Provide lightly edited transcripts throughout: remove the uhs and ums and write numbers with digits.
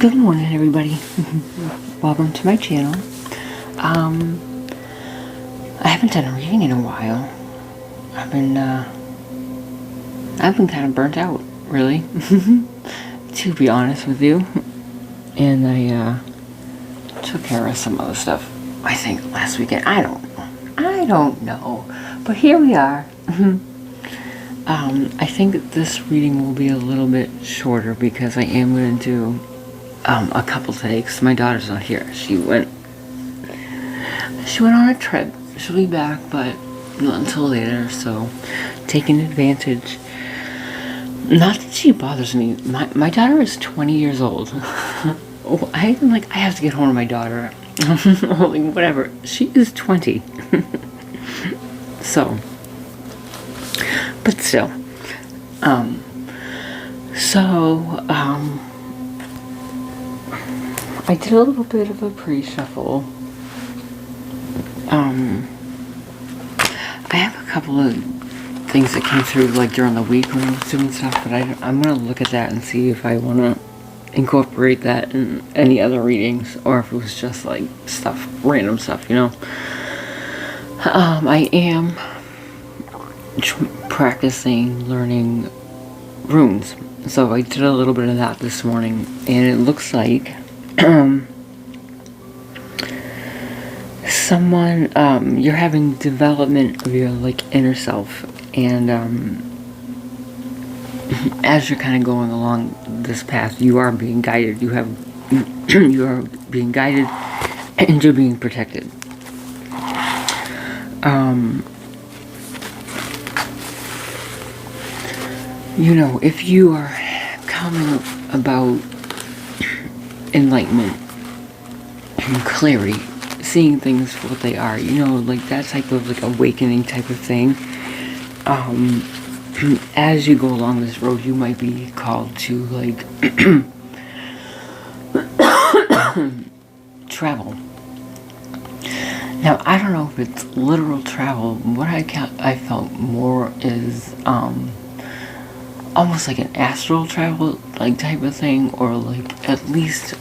Good morning, everybody. Welcome to my channel. I haven't done a reading in a while. I've been kind of burnt out, really, to be honest with you. And I took care of some other stuff, I think, last weekend. I don't know. But here we are. I think that this reading will be a little bit shorter because I am going to do a couple today because my daughter's not here. She went on a trip. She'll be back, but not until later, so taking advantage. Not that she bothers me. My daughter is 20 years old. I have to get home to my daughter. Like, whatever. She is 20. So, but still. I did a little bit of a pre-shuffle. I have a couple of things that came through like during the week when I was doing stuff, but I'm gonna look at that and see if I wanna incorporate that in any other readings or if it was just like stuff, random stuff, you know. I am practicing learning runes, so I did a little bit of that this morning, and it looks like someone, you're having development of your like inner self, and as you're kind of going along this path, you are being guided. You are being guided, and you're being protected. You know, if you are coming about enlightenment and clarity, seeing things for what they are, you know, like that type of like awakening type of thing, as you go along this road, you might be called to like travel. Now, I don't know if it's literal travel. What I felt more is almost like an astral travel like type of thing, or like at least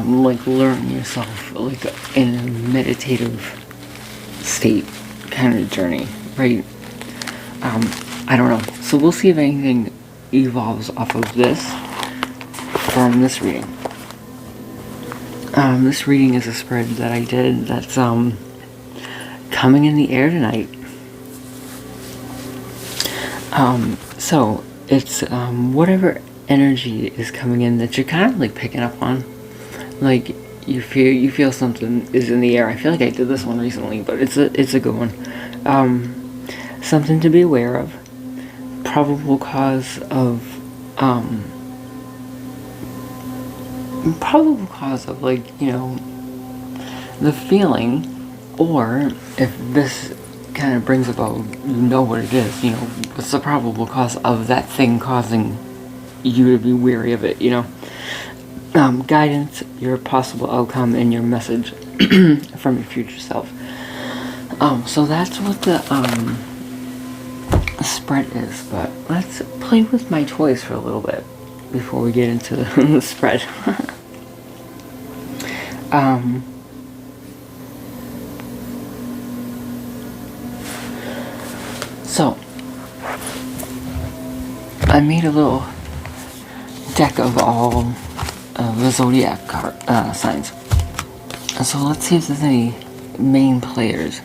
like learn yourself like in a meditative state kind of journey, right? I don't know. So we'll see if anything evolves off of this from this reading. This reading is a spread that I did that's coming in the air tonight. So it's whatever energy is coming in that you're kind of like picking up on. Like you feel something is in the air. I feel like I did this one recently, but it's a good one. Something to be aware of. Probable cause of like, you know, the feeling, or if this kind of brings about, you know what it is, you know, what's the probable cause of that thing causing you to be weary of it, you know. Guidance, your possible outcome, and your message from your future self. So that's what the spread is, but let's play with my toys for a little bit before we get into the spread. So I made a little deck of all the zodiac signs. So let's see if there's any main players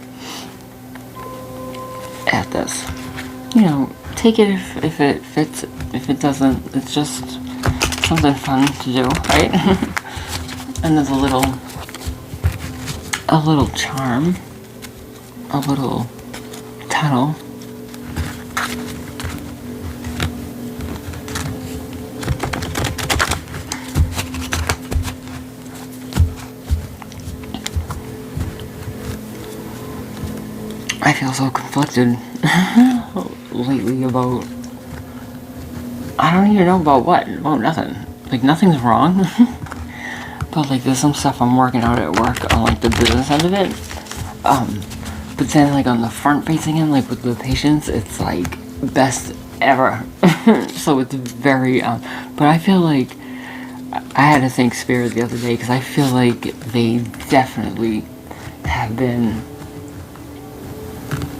at this. You know, take it if it fits. If it doesn't, it's just something fun to do, right? And there's a little charm, a little tunnel. I feel so conflicted lately about, I don't even know about what, about nothing. Like, nothing's wrong. But like, there's some stuff I'm working out at work on like the business end of it. But then like on the front facing end, like with the patients, it's like best ever. So it's very, but I feel like I had to thank Spirit the other day because I feel like they definitely have been,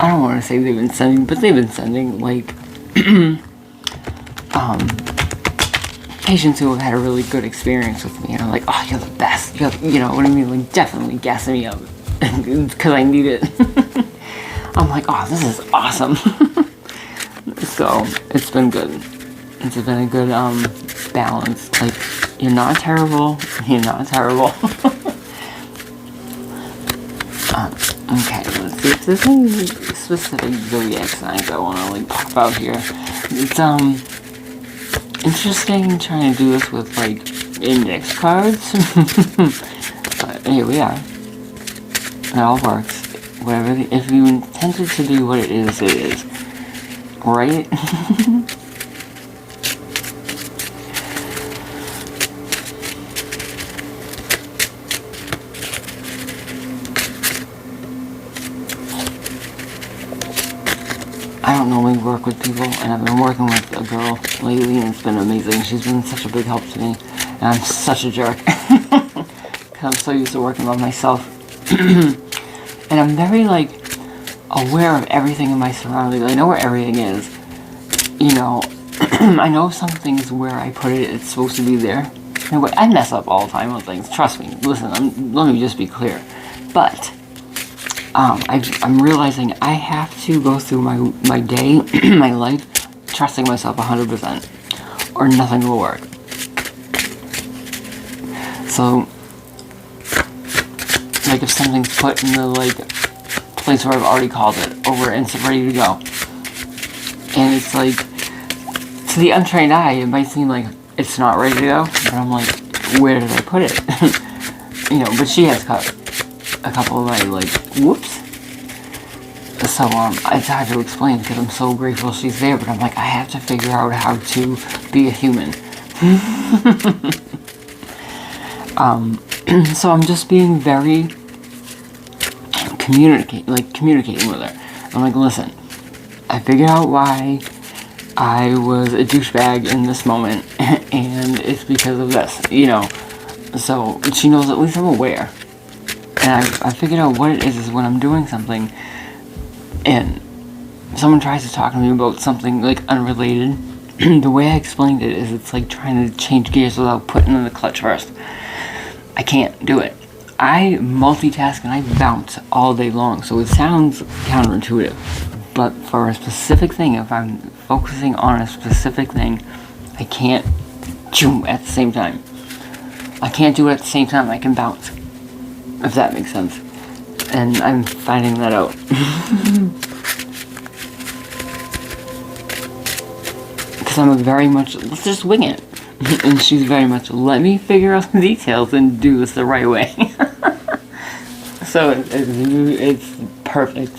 I don't want to say they've been sending, but they've been sending, like, patients who have had a really good experience with me, and I'm like, oh, you're the best, you know what I mean, like, definitely gassing me up, because I need it. I'm like, oh, this is awesome. So, it's been good. It's been a good, balance. Like, you're not terrible, you're not terrible. Okay, let's see if there's any specific zodiac signs I want to, like, pop out here. It's, interesting trying to do this with, like, index cards. But here we are. It all works. Whatever, if you intended to do what it is, it is. Right? I don't normally work with people, and I've been working with a girl lately, and it's been amazing. She's been such a big help to me, and I'm such a jerk. Because I'm so used to working by myself. And I'm very, like, aware of everything in my surroundings. I know where everything is. You know, I know some things where I put it, it's supposed to be there. Anyway, I mess up all the time on things. Trust me. Listen, let me just be clear. But I'm realizing I have to go through my day, my life, trusting myself 100%, or nothing will work. So, like, if something's put in the, like, place where I've already called it, or it's ready to go, and it's like, to the untrained eye, it might seem like it's not ready to go, but I'm like, where did I put it? You know, but she has cut a couple of my, like, whoops. So, it's hard to explain because I'm so grateful she's there, but I'm like, I have to figure out how to be a human. So I'm just being very communicating with her. I'm like, listen, I figured out why I was a douchebag in this moment, and it's because of this, you know. So she knows at least I'm aware. And I figured out what it is when I'm doing something and someone tries to talk to me about something, like, unrelated. The way I explained it is it's like trying to change gears without putting in the clutch first. I can't do it. I multitask and I bounce all day long, so it sounds counterintuitive. But for a specific thing, if I'm focusing on a specific thing, I can't at the same time. I can't do it at the same time I can bounce. If that makes sense. And I'm finding that out. Because I'm very much, let's just wing it. And she's very much, let me figure out the details and do this the right way. So it's perfect.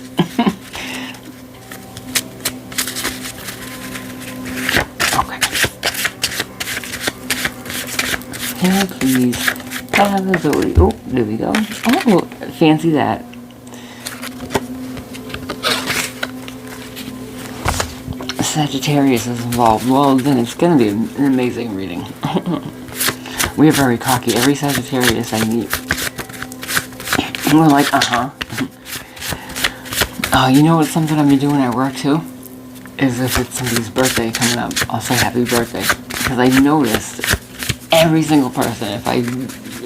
Okay. Yeah, please. Oh, there we go. Oh, fancy that. Sagittarius is involved. Well, then it's going to be an amazing reading. We are very cocky. Every Sagittarius I meet, and we're like, Oh, you know what's something I've been doing at work too? Is if it's somebody's birthday coming up, I'll say happy birthday. Because I noticed every single person, if I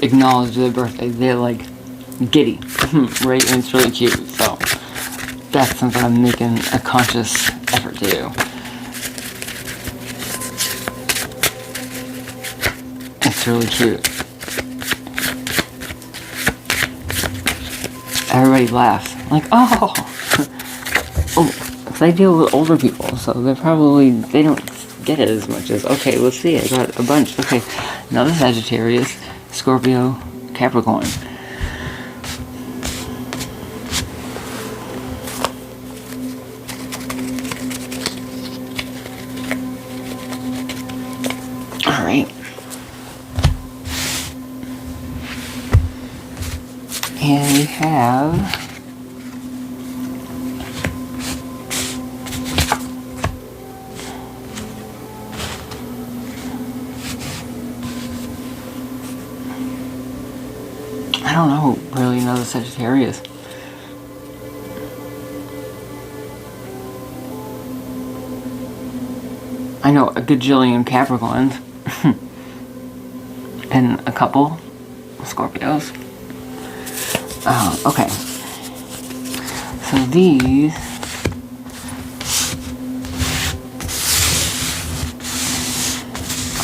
acknowledge their birthday, they're like giddy, right? And it's really cute. So that's something I'm making a conscious effort to do. It's really cute. Everybody laughs. Like, oh! Oh, because I deal with older people, so they don't get it as much as, okay, let's see, I got a bunch. Okay, another Sagittarius, Scorpio, Capricorn. Alright. And we have I don't know really another Sagittarius. I know a gajillion Capricorns. And a couple Scorpios. Okay. So these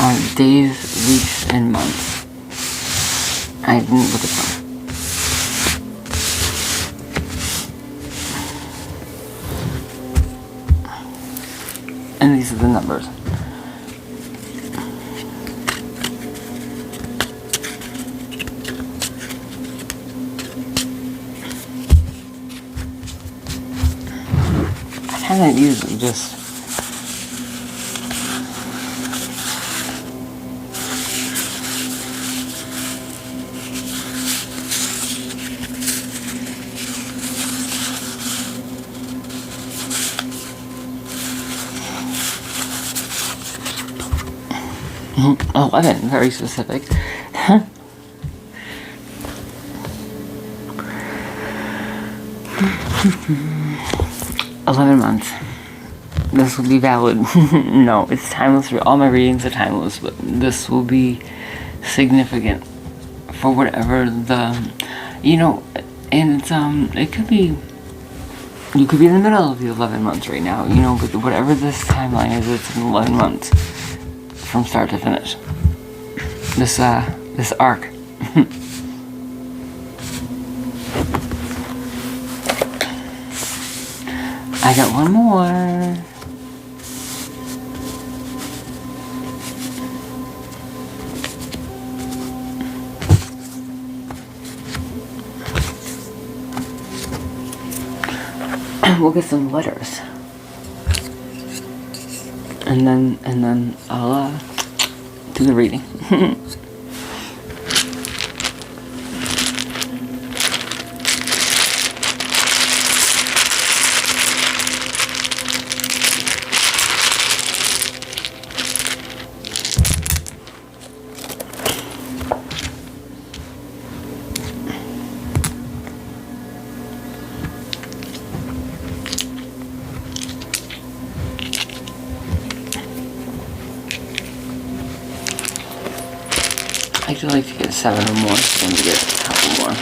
are days, weeks, and months. I didn't look at them. And these are the numbers. I kind of usually just oh, I didn't, very specific. 11 months. This will be valid. No, it's timeless. All my readings are timeless, but this will be significant for whatever the, you know, and it's, it could be, you could be in the middle of the 11 months right now, you know, but whatever this timeline is, it's in 11 months from start to finish. This arc. I got one more. We'll get some letters. And then I'll do the reading. I'd like to get 7 or more, so I'm gonna get a couple more.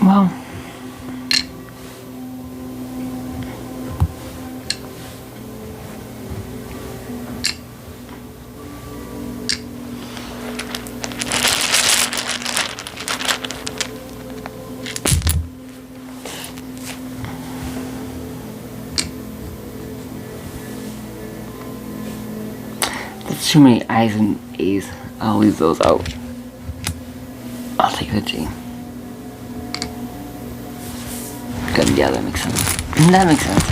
Well, there's too many I's and A's. I'll leave those out. I'll take the G. Good, yeah, that makes sense. That makes sense.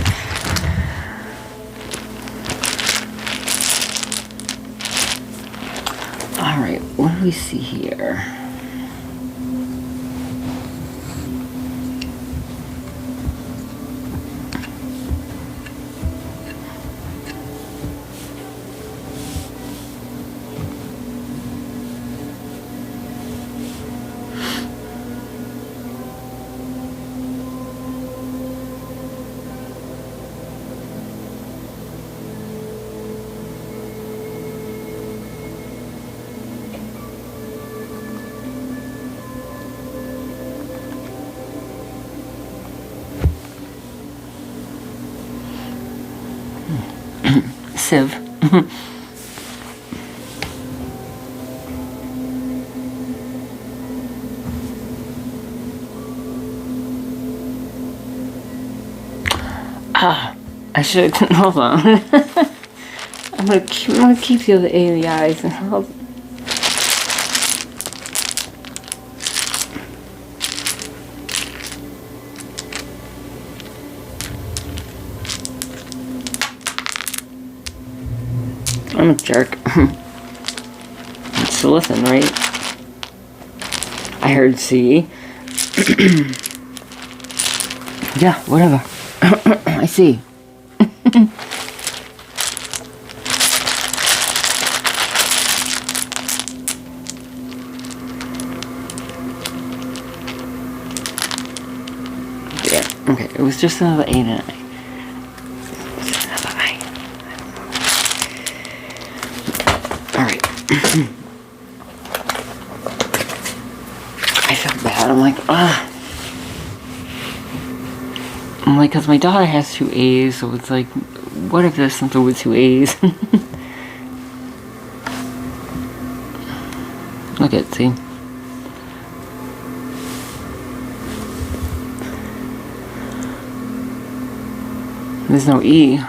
Alright, what do we see here? Civ. I should. Hold on. I'm gonna keep the other A and the I's and hold. I'm a jerk. So listen, right? I heard C. Yeah, whatever. I see. Okay, it was just another 8 and an I. What's another I? Alright. I felt bad. I'm like, ugh. I'm like, because my daughter has 2 A's, so it's like, what if there's something with 2 A's? Look at it, see? There's no E,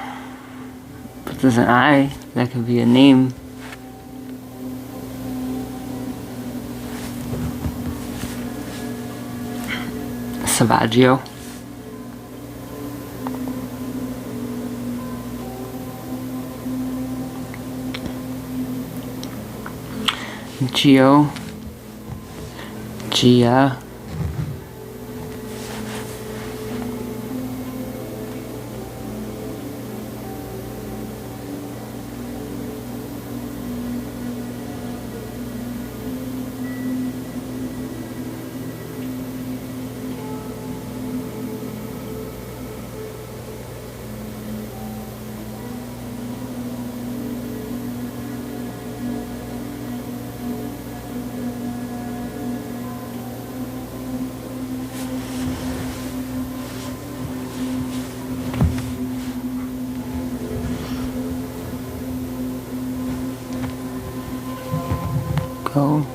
but there's an I. That could be a name. Savaggio. Gio. Gia. Go.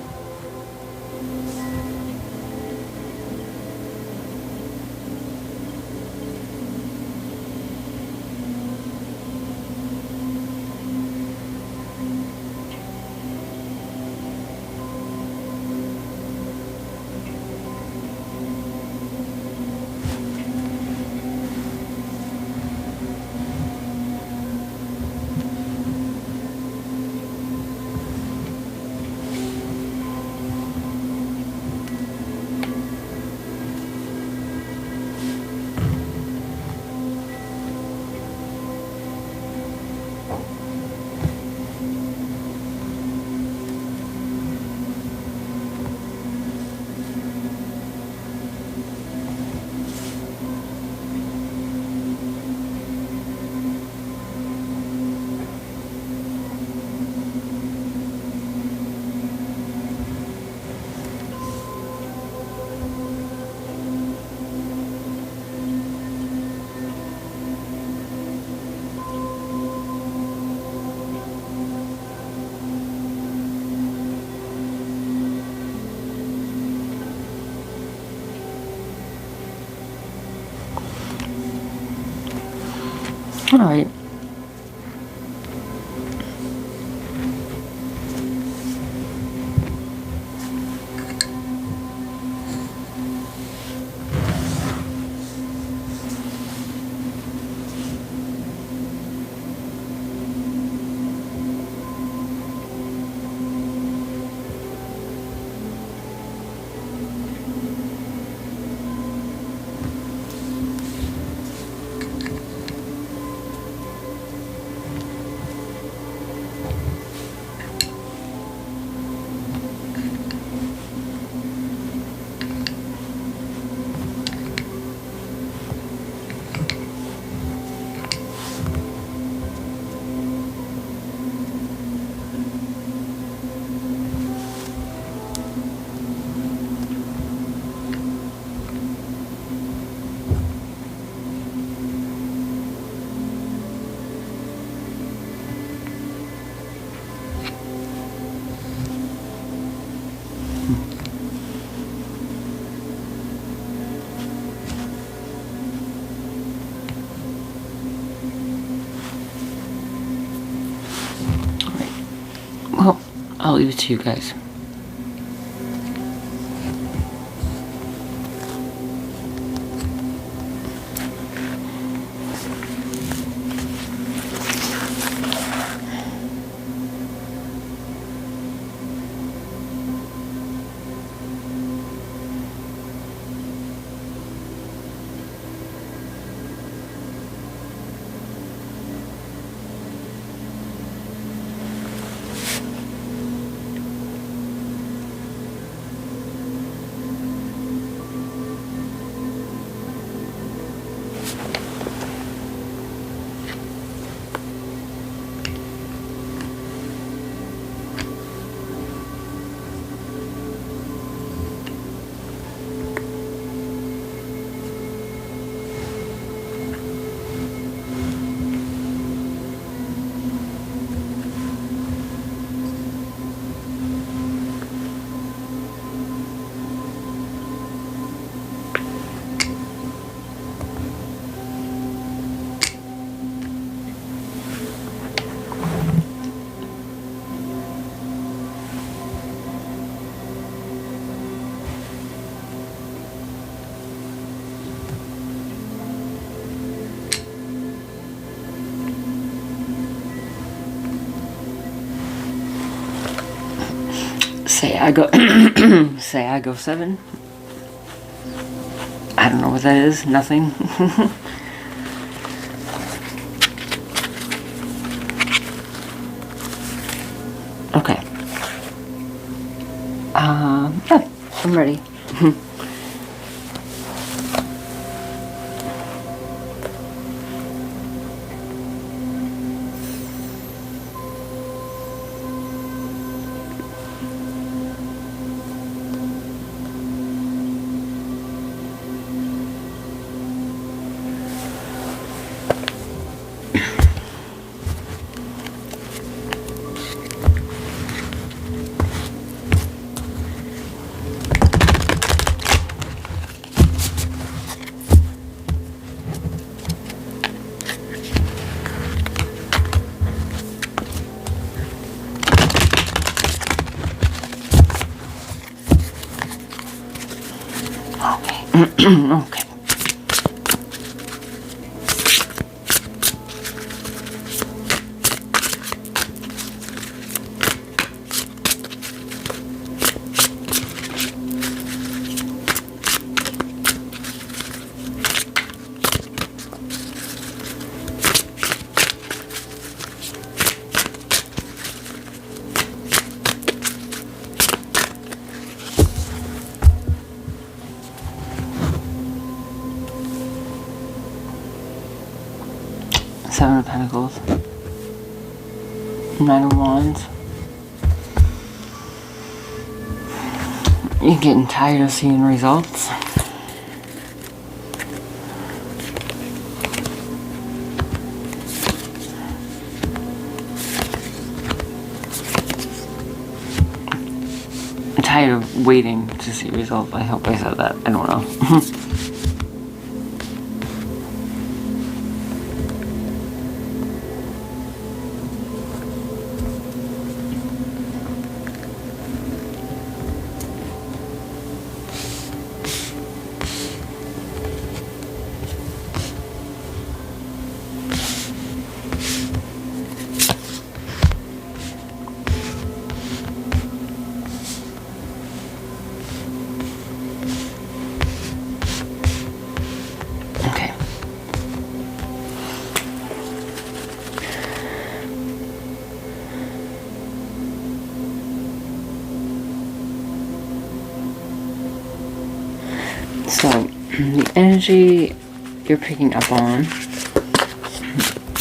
Alright. Well, I'll leave it to you guys. Say I go say I go 7. I don't know what that is. Nothing. Okay. Yeah, I'm ready. Okay. Seven of Pentacles, 9 of Wands. You're getting tired of seeing results. I'm tired of waiting to see results. I hope I said that. I don't know. Okay. So, the energy you're picking up on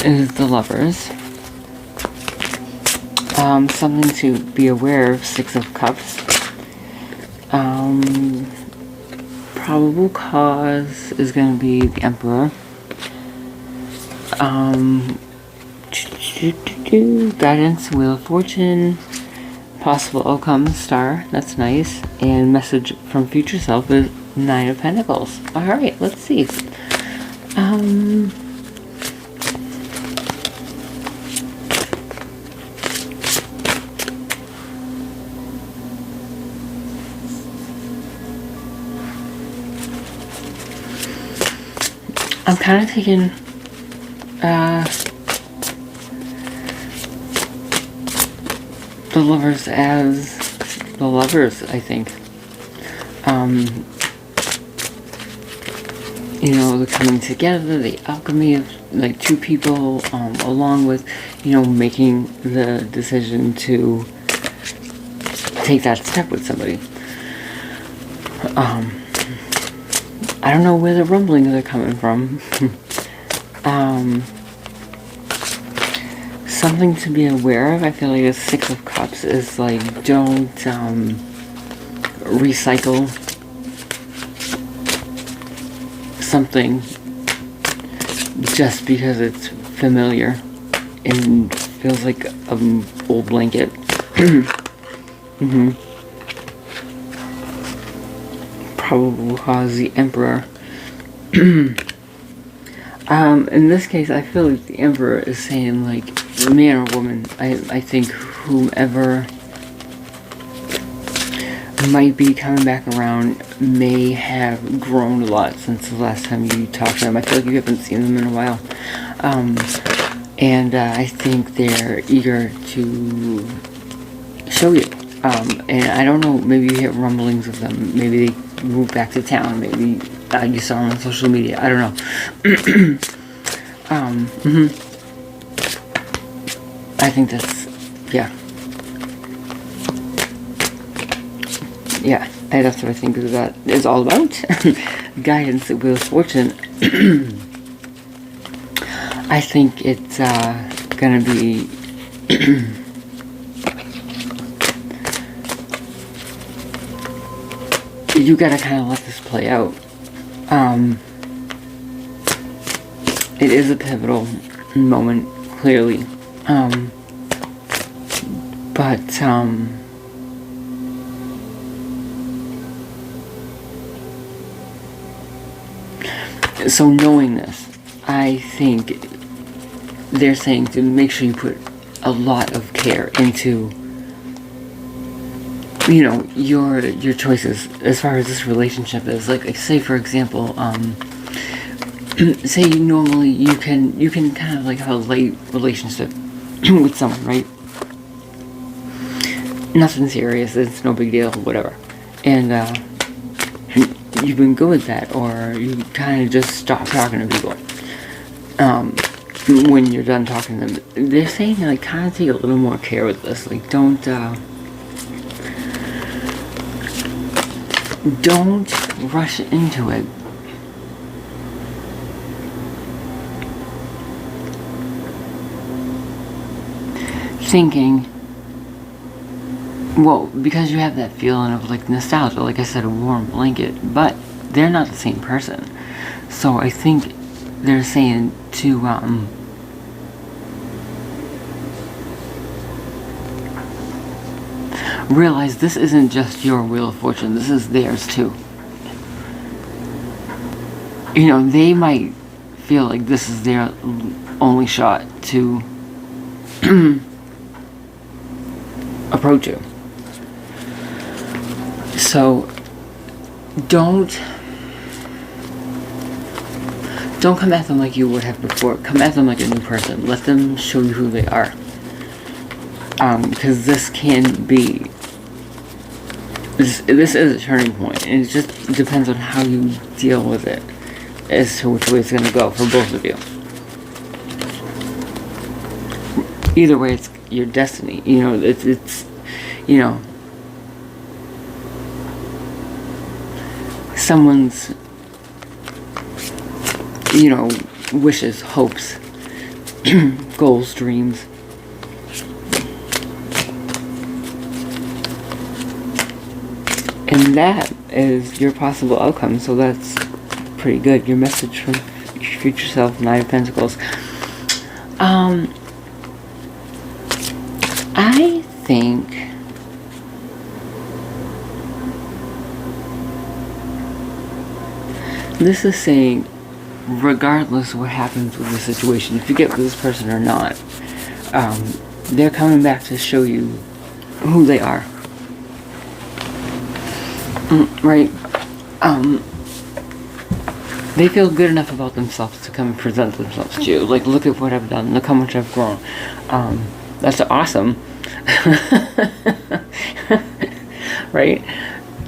is the Lovers. Something to be aware of, 6 of Cups. Probable cause is going to be the Emperor. Guidance, Wheel of Fortune. Possible outcome, Star. That's nice. And message from future self is 9 of Pentacles. Alright, let's see. I'm kind of taking the Lovers as the Lovers, I think. You know, the coming together, the alchemy of like 2 people, along with, you know, making the decision to take that step with somebody. I don't know where the rumblings are coming from. Something to be aware of. I feel like the 6 of Cups is like, don't recycle something just because it's familiar and feels like an old blanket. Probable cause, the Emperor. In this case, I feel like the Emperor is saying, like, man or woman, I think whomever might be coming back around may have grown a lot since the last time you talked to them. I feel like you haven't seen them in a while. And I think they're eager to show you. And I don't know, maybe you hear rumblings of them. Maybe they moved back to town. Maybe you saw them on social media. I don't know. I think that's, yeah. Yeah, that's what I think that is all about. Guidance, Wheel of Fortune. I think it's gonna be you gotta kind of let this play out. It is a pivotal moment, clearly. But so knowing this, I think they're saying to make sure you put a lot of care into, you know, your choices as far as this relationship is. Like say for example, say normally you can kind of like have a light relationship with someone, right? Nothing serious, it's no big deal, whatever. And you've been good with that, or you kind of just stop talking to people when you're done talking to them. They're saying to like kind of take a little more care with this. Like don't rush into it. Thinking, well, because you have that feeling of like nostalgia, like I said, a warm blanket, but they're not the same person. So I think they're saying to realize this isn't just your Wheel of Fortune, this is theirs too. You know, they might feel like this is their only shot to approach you. So don't come at them like you would have before. Come at them like a new person. Let them show you who they are. Because this can be, this is a turning point, and it just depends on how you deal with it as to which way it's going to go for both of you. Either way, it's your destiny. You know, it's you know, someone's, you know, wishes, hopes, goals, dreams. And that is your possible outcome, so that's pretty good. Your message from your future self, 9 of Pentacles. I think this is saying, regardless of what happens with the situation, if you get with this person or not, they're coming back to show you who they are. Right? They feel good enough about themselves to come and present themselves to you. Like, look at what I've done. Look how much I've grown. That's awesome. Right?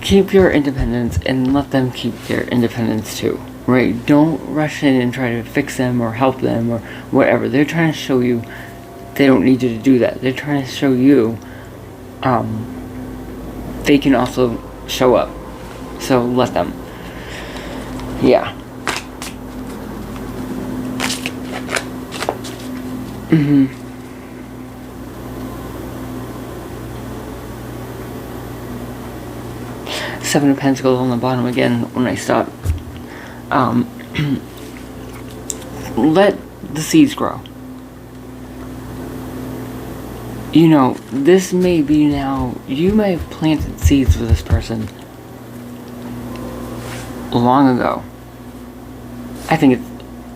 Keep your independence and let them keep their independence too. Right? Don't rush in and try to fix them or help them or whatever. They're trying to show you they don't need you to do that. They're trying to show you they can also show up. So let them. Yeah. Seven of Pentacles on the bottom again when I stop. Let the seeds grow. You know, this may be now, you may have planted seeds for this person long ago. I think it's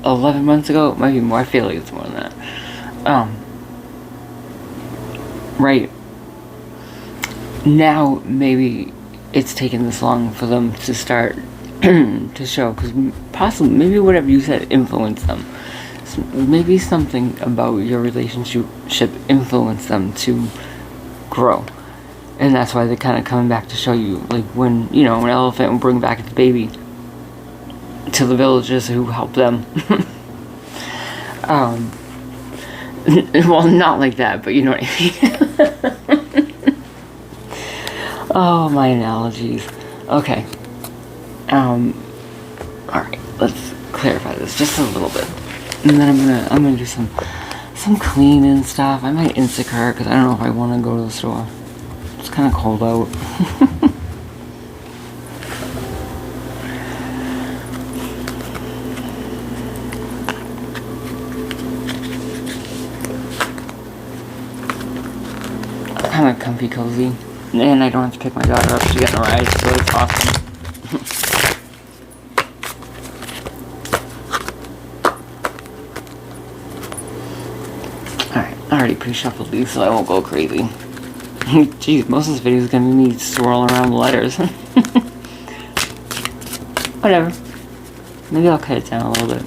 11 months ago. It might be more. I feel like it's more than that. Right. Now, maybe it's taken this long for them to start to show, because possibly, maybe whatever you said influenced them. So maybe something about your relationship influenced them to grow. And that's why they're kind of coming back to show you, like, when, you know, an elephant will bring back its baby to the villagers who help them. Well, not like that, but you know what I mean. Oh, my analogies. Okay. Alright, let's clarify this just a little bit. And then I'm gonna do some cleaning stuff. I might Instacart, because I don't know if I want to go to the store. It's kind of cold out. Kind of comfy cozy, and I don't have to pick my daughter up to get in a ride, so it's awesome. Alright, I already pre-shuffled these, so I won't go crazy. Jeez, most of this video is gonna be me swirling around the letters. Whatever. Maybe I'll cut it down a little bit.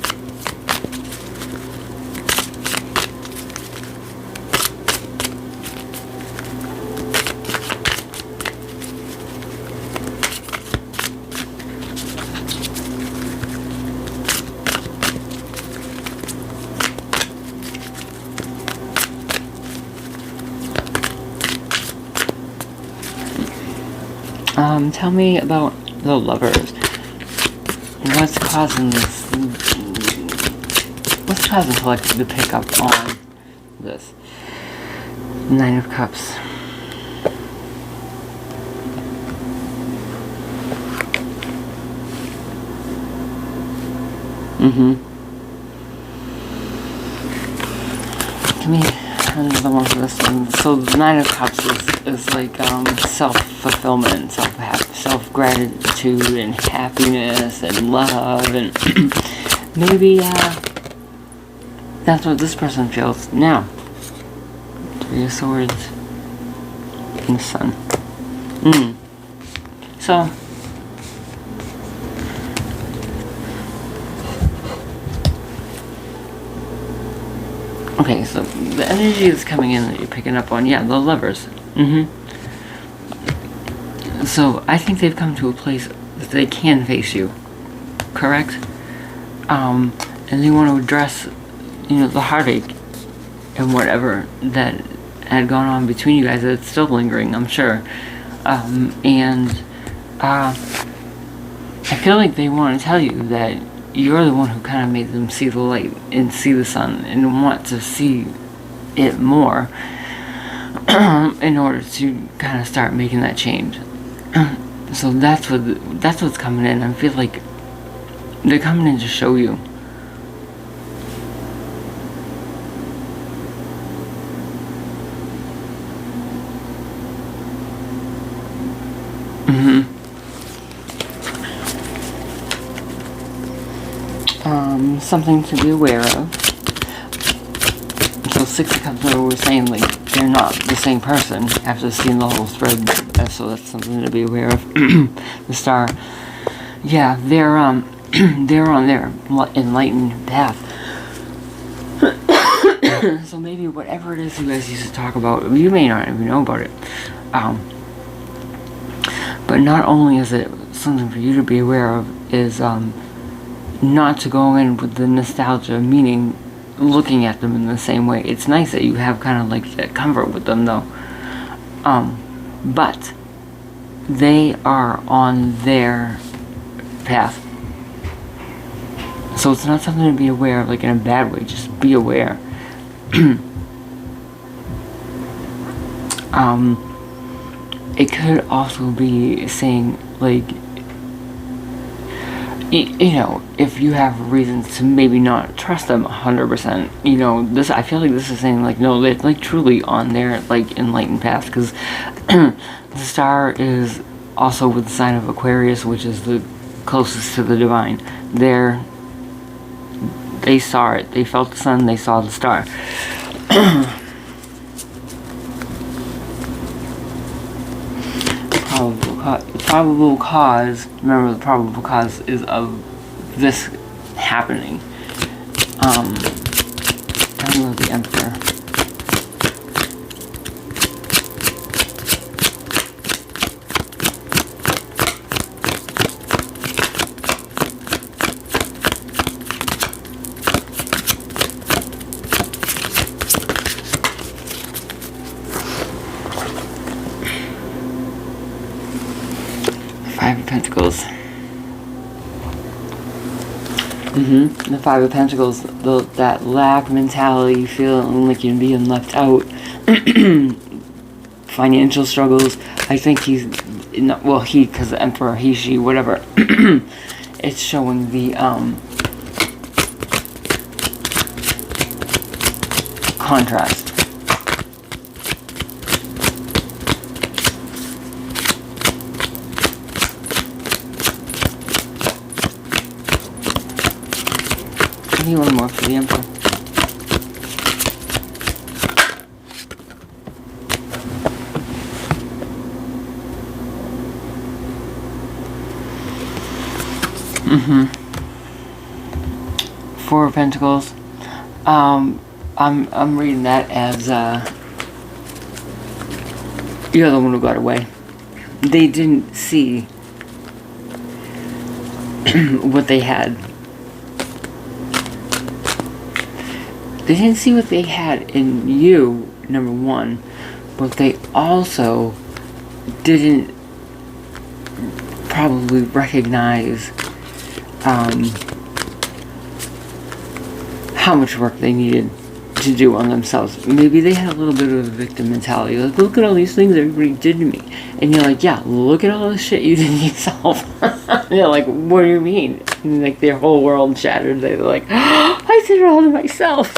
Tell me about the lovers. What's causing this? What's causing Collective to pick up on this? Nine of Cups. Give me another one for this one. So the Nine of Cups is like self-fulfillment, self-gratitude and happiness and love, and maybe that's what this person feels now. Three of Swords and the Sun. So okay, so the energy that's coming in that you're picking up on, yeah, the Lovers. So I think they've come to a place that they can face you, correct? And they want to address, you know, the heartache and whatever that had gone on between you guys. That's still lingering, I'm sure. I feel like they want to tell you that you're the one who kind of made them see the light and see the sun and want to see it more in order to kind of start making that change. So that's what's coming in. I feel like they're coming in to show you. Something to be aware of. So Six of Cups, we're saying, like, they're not the same person after seeing the whole thread, so that's something to be aware of. The Star, yeah, they're on their enlightened path. So maybe whatever it is you guys used to talk about, you may not even know about it. But not only is it something for you to be aware of, is not to go in with the nostalgia, meaning looking at them in the same way. It's nice that you have kind of like that comfort with them, though. But they are on their path. So it's not something to be aware of, like, in a bad way. Just be aware. It could also be saying, like, you know, if you have reasons to maybe not trust them 100%, you know, this, I feel like this is saying, like, no, they're, like, truly on their, like, enlightened path, because the Star is also with the sign of Aquarius, which is the closest to the divine. They saw it, they felt the sun, they saw the star. Probable cause, remember, the probable cause is of this happening. I don't know, the Emperor. Pentacles. The Five of Pentacles, that lack mentality, feeling like you're being left out, financial struggles. I think he's, well, he, because the Emperor, he, she, whatever. It's showing the contrast. Maybe one more for the Emperor. Four of Pentacles. I'm reading that as you're the one who got away. They didn't see what they had. They didn't see what they had in you, number one, but they also didn't probably recognize how much work they needed to do on themselves. Maybe they had a little bit of a victim mentality. Like, look at all these things everybody did to me. And you're like, yeah, look at all the shit you did to yourself. And they're like, what do you mean? And like their whole world shattered. They're like, oh, I did it all to myself.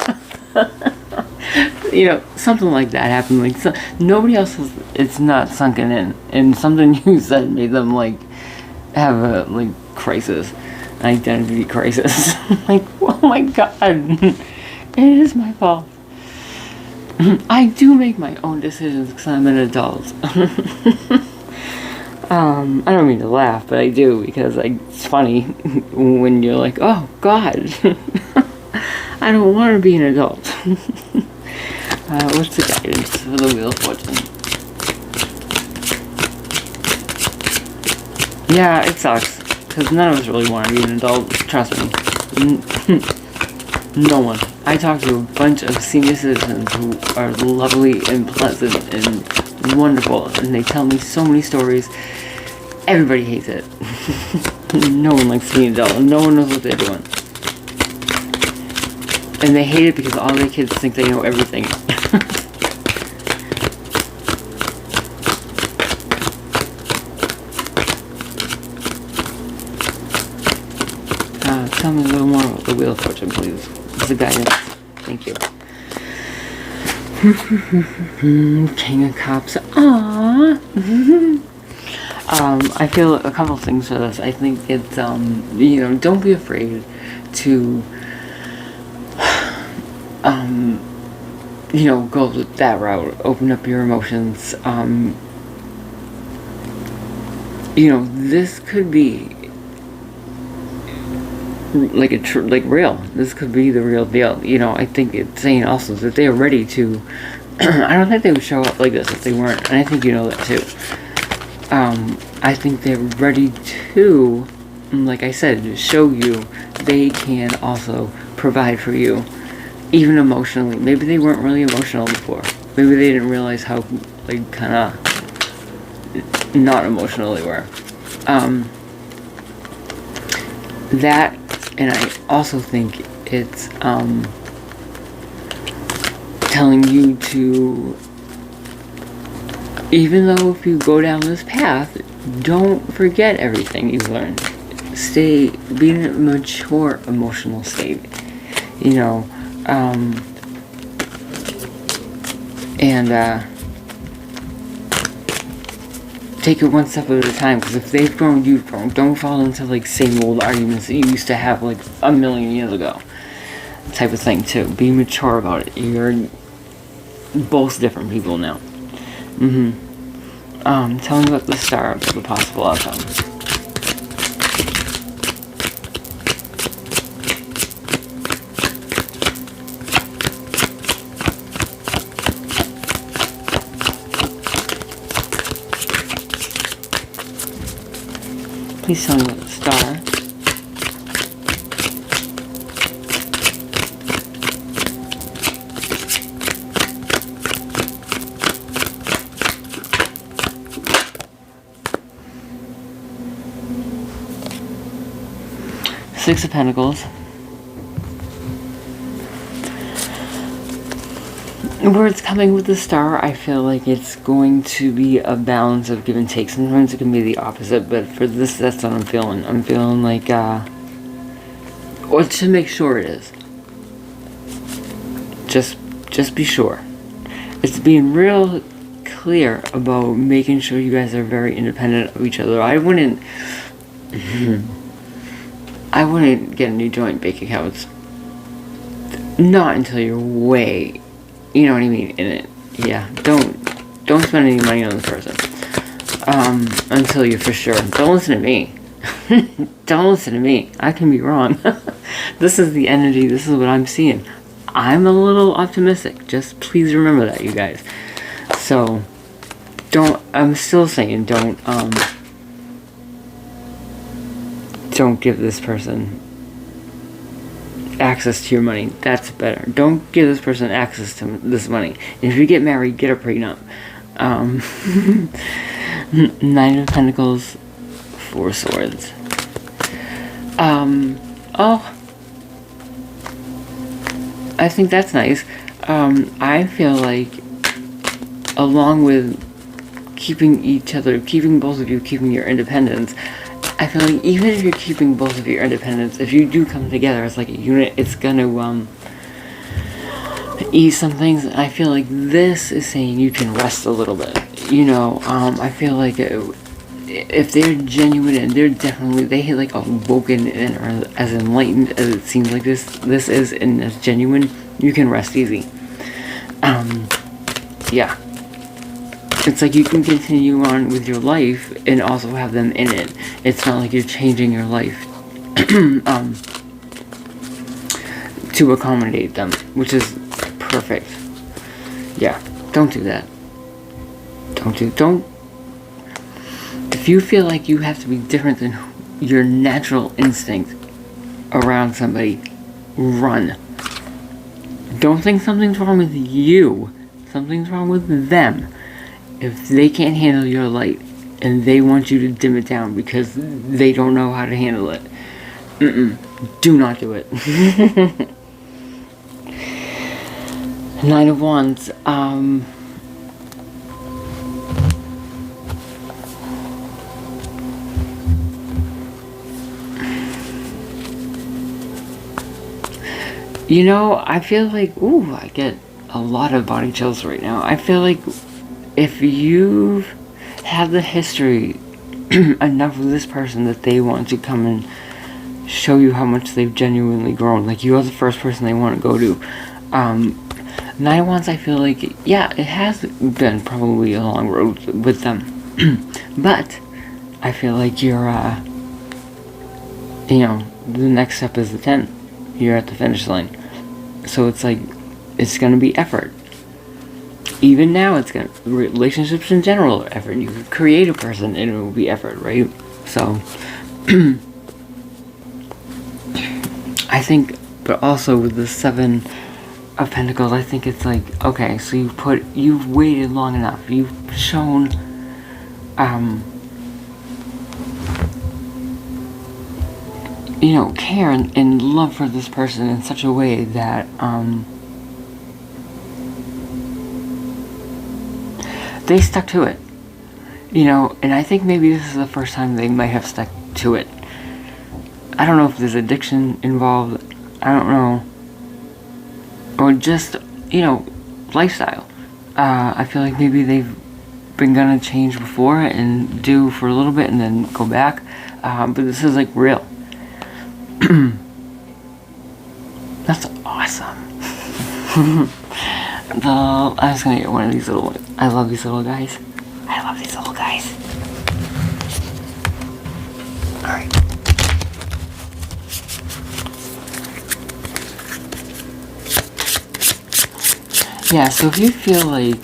You know, something like that happened. Like, so, nobody else has, it's not sunken in. And something you said made them like have a like crisis, an identity crisis. Like, oh my god, it is my fault. I do make my own decisions because I'm an adult. I don't mean to laugh, but I do, because it's funny when you're like, oh god, I don't want to be an adult. What's the guidance for the Wheel of Fortune? Yeah, it sucks, because none of us really want to be an adult, trust me. No one. I talk to a bunch of senior citizens who are lovely and pleasant and wonderful, and they tell me so many stories. Everybody hates it. No one likes to be an adult, and no one knows what they're doing. And they hate it because all their kids think they know everything. Tell me a little more about the Wheel of Fortune, please. It's a guidance. Thank you. King of Cups. Aww. I feel a couple things for this. I think it's, you know, don't be afraid to, you know, go that route. Open up your emotions. You know, this could be like like real. This could be the real deal. You know, I think it's saying also that they're ready to. I don't think they would show up like this if they weren't, and I think you know that too. I think they're ready to, like I said, show you they can also provide for you, even emotionally. Maybe they weren't really emotional before. Maybe they didn't realize how, like, kind of not emotional they were. That, and I also think it's telling you to, even though if you go down this path, don't forget everything you've learned. Be in a mature emotional state, you know, and take it one step at a time, because if they've grown, you've grown. Don't fall into like same old arguments that you used to have like a million years ago, type of thing too. Be mature about it. You're both different people now. Tell me about the star of the possible outcome. Please tell me about the star. Six of Pentacles. Where it's coming with the Star, I feel like it's going to be a balance of give and take. Sometimes it can be the opposite, but for this, that's what I'm feeling. I'm feeling like, or to make sure it is. Just be sure. It's being real clear about making sure you guys are very independent of each other. I wouldn't get a new joint bank accounts. Not until you're way, you know what I mean, in it. Yeah, don't spend any money on this person. Until you're for sure. Don't listen to me. Don't listen to me. I can be wrong. This is the energy. This is what I'm seeing. I'm a little optimistic. Just please remember that, you guys. So, I'm still saying don't give this person access to your money. That's better. Don't give this person access to this money. And if you get married, get a prenup. 9 of Pentacles, 4 Swords. I think that's nice. I feel like, along with keeping both of you keeping your independence, I feel like even if you're keeping both of your independence, if you do come together as like a unit, it's gonna ease some things. I feel like this is saying you can rest a little bit. You know, I feel like if they're genuine and they hit like awoken and are as enlightened as it seems like this is, and as genuine, you can rest easy. Yeah. It's like you can continue on with your life and also have them in it. It's not like you're changing your life to accommodate them, which is perfect. Yeah, don't do that. Don't. If you feel like you have to be different than your natural instinct around somebody, run. Don't think something's wrong with you. Something's wrong with them. If they can't handle your light and they want you to dim it down because they don't know how to handle it, do not do it. 9 of Wands. You know, I feel like, I get a lot of body chills right now. I feel like if you've had the history enough with this person that they want to come and show you how much they've genuinely grown, like you are the first person they want to go to. 9 of Wands, I feel like, yeah, it has been probably a long road with them. But I feel like you're, the next step is the 10. You're at the finish line. So it's like, it's going to be effort. Even now, relationships in general are effort. You could create a person and it will be effort, right? So, I think, but also with the 7 of Pentacles, I think it's like, okay, so you've waited long enough. You've shown, care and love for this person in such a way that, they stuck to it, and I think maybe this is the first time they might have stuck to it. I don't know if there's addiction involved, I don't know, or just, lifestyle. I feel like maybe they've been gonna change before and do for a little bit and then go back, but this is like real. That's awesome. I was gonna get one of these little. I love these little guys. Alright. Yeah, so if you feel like,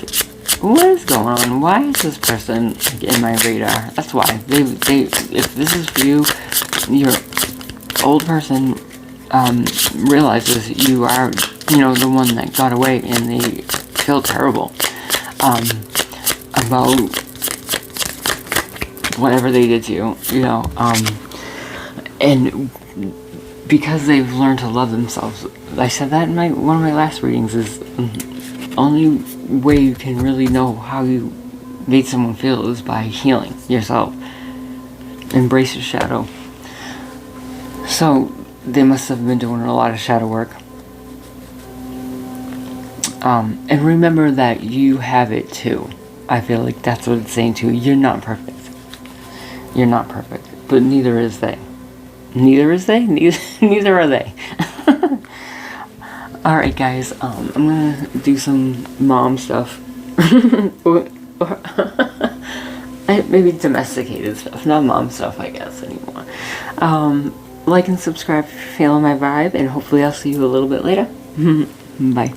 what is going on? Why is this person in my radar? That's why. If this is for you, your old person realizes you are, the one that got away, and they feel terrible about whatever they did to you, and because they've learned to love themselves. I said that in one of my last readings, is only way you can really know how you made someone feel is by healing yourself. Embrace your shadow. So they must have been doing a lot of shadow work. And remember that you have it too. I feel like that's what it's saying too. You're not perfect. You're not perfect. But neither is they. Neither is they? Neither are they. Alright guys, I'm gonna do some mom stuff. Maybe domesticated stuff, not mom stuff I guess anymore. Like and subscribe if you're feeling my vibe, and hopefully I'll see you a little bit later. Bye.